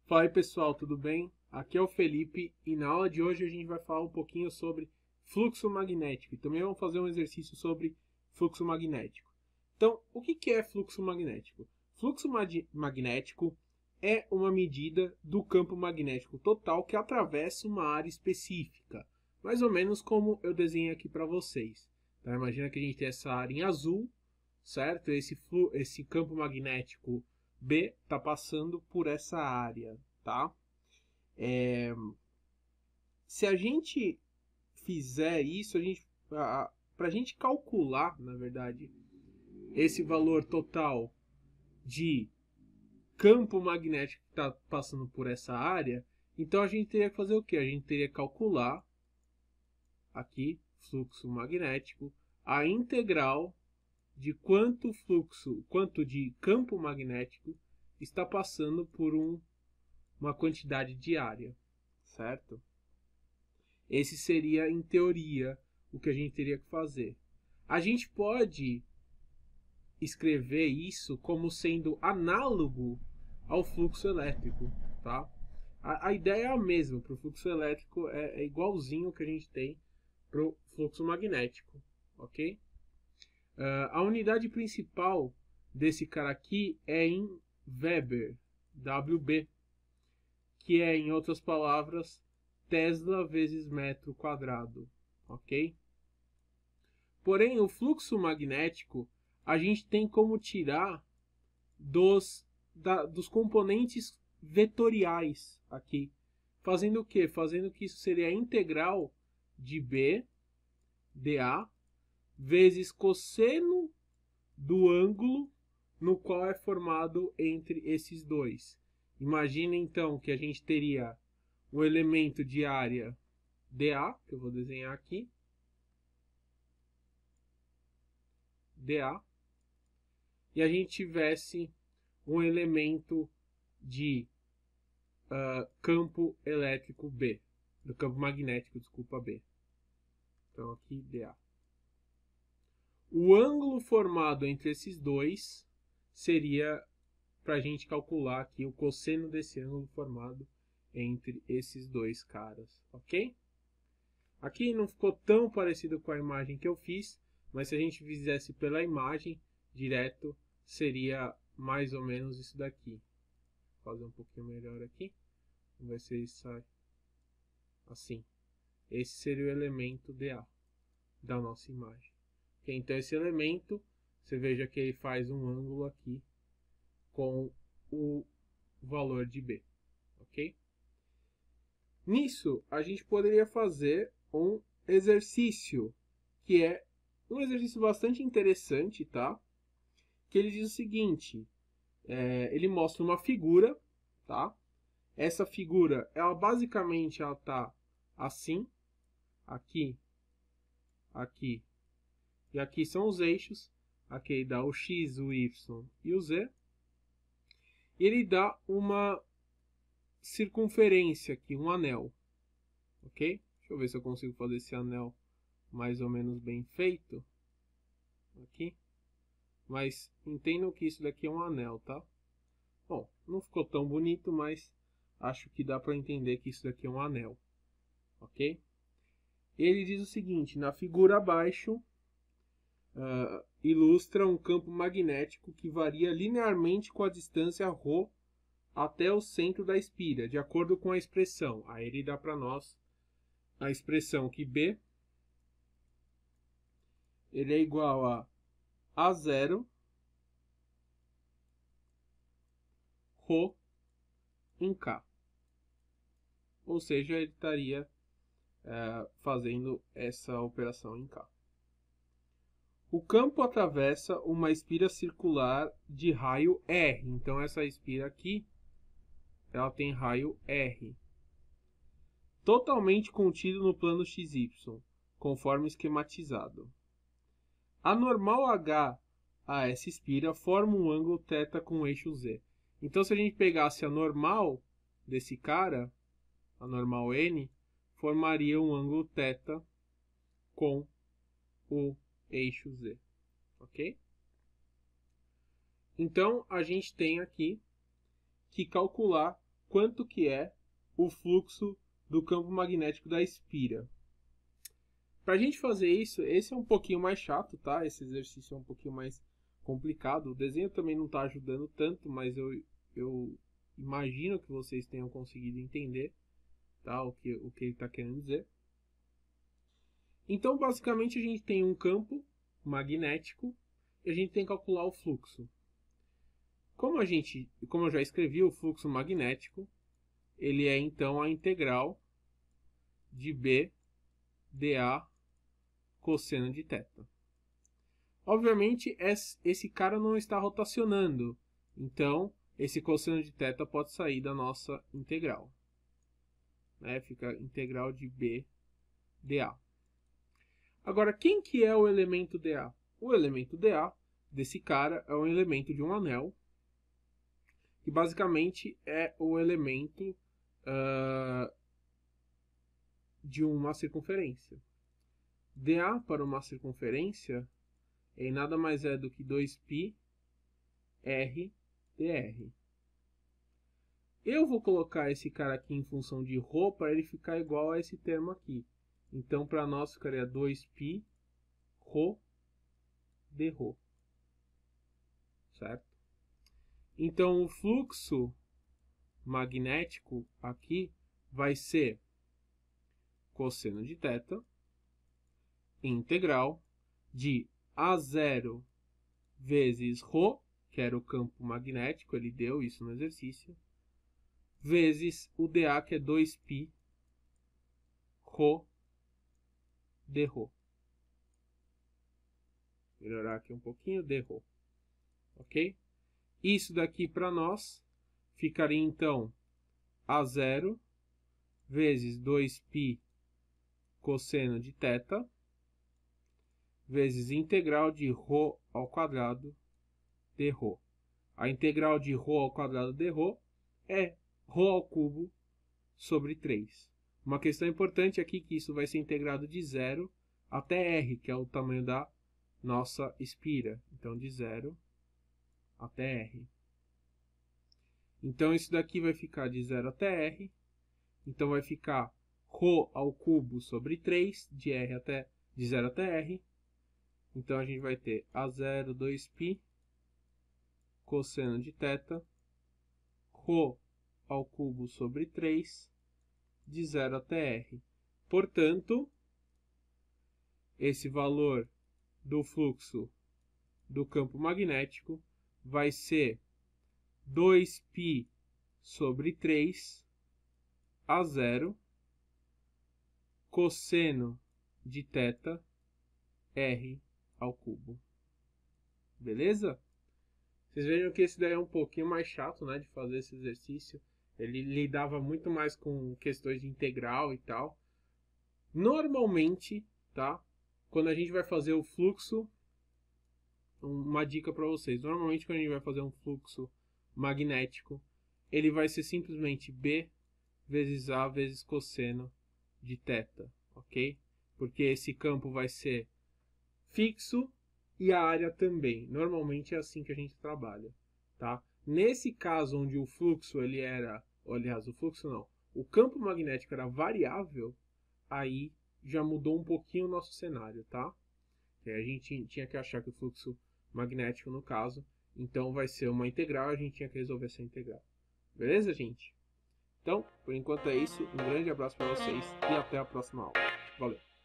Fala aí pessoal, tudo bem? Aqui é o Felipe e na aula de hoje a gente vai falar um pouquinho sobre fluxo magnético e também vamos fazer um exercício sobre fluxo magnético. Então, o que é fluxo magnético? Fluxo magnético é uma medida do campo magnético total que atravessa uma área específica, mais ou menos como eu desenhei aqui para vocês. Então, imagina que a gente tem essa área em azul, certo? Esse campo magnético B está passando por essa área, tá? Se a gente fizer isso, para a gente calcular, na verdade, esse valor total de campo magnético que está passando por essa área, então a gente teria que fazer o quê? A gente teria que calcular aqui, fluxo magnético, a integral de quanto de campo magnético está passando por uma quantidade de área, certo? Esse seria, em teoria, o que a gente teria que fazer. A gente pode escrever isso como sendo análogo ao fluxo elétrico, tá? A ideia é a mesma, para o fluxo elétrico é igualzinho o que a gente tem para o fluxo magnético, ok? A unidade principal desse cara aqui é em Weber, WB, que é, em outras palavras, Tesla vezes metro quadrado, ok? Porém, o fluxo magnético a gente tem como tirar dos componentes vetoriais aqui. Fazendo o quê? Fazendo que isso seria a integral de B, dA, vezes cosseno do ângulo no qual é formado entre esses dois. Imagina então que a gente teria o elemento de área dA, que eu vou desenhar aqui, dA, e a gente tivesse um elemento de campo elétrico B, do campo magnético, desculpa, B. Então aqui dA. O ângulo formado entre esses dois seria para a gente calcular aqui o cosseno desse ângulo formado entre esses dois caras, ok? Aqui não ficou tão parecido com a imagem que eu fiz, mas se a gente fizesse pela imagem direto, seria mais ou menos isso daqui. Vou fazer um pouquinho melhor aqui. Vamos ver se ele sai assim. Esse seria o elemento dA da nossa imagem. Okay? Então esse elemento, você veja que ele faz um ângulo aqui com o valor de B. Ok? Nisso, a gente poderia fazer um exercício, que é um exercício bastante interessante, tá? Que ele diz o seguinte, ele mostra uma figura, tá? Essa figura, ela basicamente ela tá assim, aqui, aqui, e aqui são os eixos, aqui dá o X, o Y e o Z. E ele dá uma circunferência aqui, um anel, ok? Deixa eu ver se eu consigo fazer esse anel mais ou menos bem feito aqui. Mas entendam que isso daqui é um anel, tá? Bom, não ficou tão bonito, mas acho que dá para entender que isso daqui é um anel, ok? Ele diz o seguinte, na figura abaixo, ilustra um campo magnético que varia linearmente com a distância ρ até o centro da espira, de acordo com a expressão. Aí ele dá para nós a expressão que B ele é igual a zero ρ em K. Ou seja, ele estaria fazendo essa operação em K. O campo atravessa uma espira circular de raio R. Então essa espira aqui, ela tem raio R. Totalmente contido no plano XY, conforme esquematizado. A normal H a essa espira forma um ângulo θ com o eixo Z. Então se a gente pegasse a normal desse cara, a normal N, formaria um ângulo θ com o eixo Z, ok? Então, a gente tem aqui que calcular quanto que é o fluxo do campo magnético da espira. Para a gente fazer isso, esse é um pouquinho mais chato, tá? Esse exercício é um pouquinho mais complicado. O desenho também não está ajudando tanto, mas eu imagino que vocês tenham conseguido entender, tá? O que ele está querendo dizer. Então, basicamente, a gente tem um campo magnético e a gente tem que calcular o fluxo. Como eu já escrevi, o fluxo magnético, ele é então a integral de B dA cosseno de θ. Obviamente, esse cara não está rotacionando, então esse cosseno de θ pode sair da nossa integral. Fica integral de B dA. Agora, quem que é o elemento dA? O elemento dA desse cara é um elemento de um anel, que basicamente é o elemento de uma circunferência. dA para uma circunferência nada mais é do que 2π r dr. Eu vou colocar esse cara aqui em função de ρ para ele ficar igual a esse termo aqui. Então, para nós ficaria 2π ρ dρ. Certo? Então, o fluxo magnético aqui vai ser cosseno de θ integral de A0 vezes ρ, que era o campo magnético, ele deu isso no exercício, vezes o dA, que é 2π ρ dρ. Melhorar aqui um pouquinho, dρ. Ok? Isso daqui para nós ficaria então A0 vezes 2π cosseno de θ vezes integral de ρ ao quadrado dρ. A integral de ρ ao quadrado dρ é ρ ao cubo sobre 3. Uma questão importante aqui é que isso vai ser integrado de 0 até r, que é o tamanho da nossa espira. Então, de 0 até r. Então, isso daqui vai ficar de 0 até r. Então, vai ficar ρ ao cubo sobre 3, de 0 até r. Então, a gente vai ter A0, 2π, cosseno de θ, ρ ao cubo sobre 3, de 0 até r. Portanto, esse valor do fluxo do campo magnético vai ser 2π sobre 3 A0 cosseno de θ r ao cubo. Beleza? Vocês vejam que esse daí é um pouquinho mais chato, né, de fazer esse exercício. Ele lidava muito mais com questões de integral e tal. Normalmente, tá? Quando a gente vai fazer o fluxo, uma dica para vocês. Normalmente, quando a gente vai fazer um fluxo magnético, ele vai ser simplesmente B vezes A vezes cosseno de θ, ok? Porque esse campo vai ser fixo e a área também. Normalmente é assim que a gente trabalha, tá? Nesse caso onde o fluxo ele era, aliás, o fluxo não, o campo magnético era variável, aí já mudou um pouquinho o nosso cenário, tá? A gente tinha que achar que o fluxo magnético, no caso, então vai ser uma integral, a gente tinha que resolver essa integral. Beleza, gente? Então, por enquanto é isso. Um grande abraço para vocês e até a próxima aula. Valeu!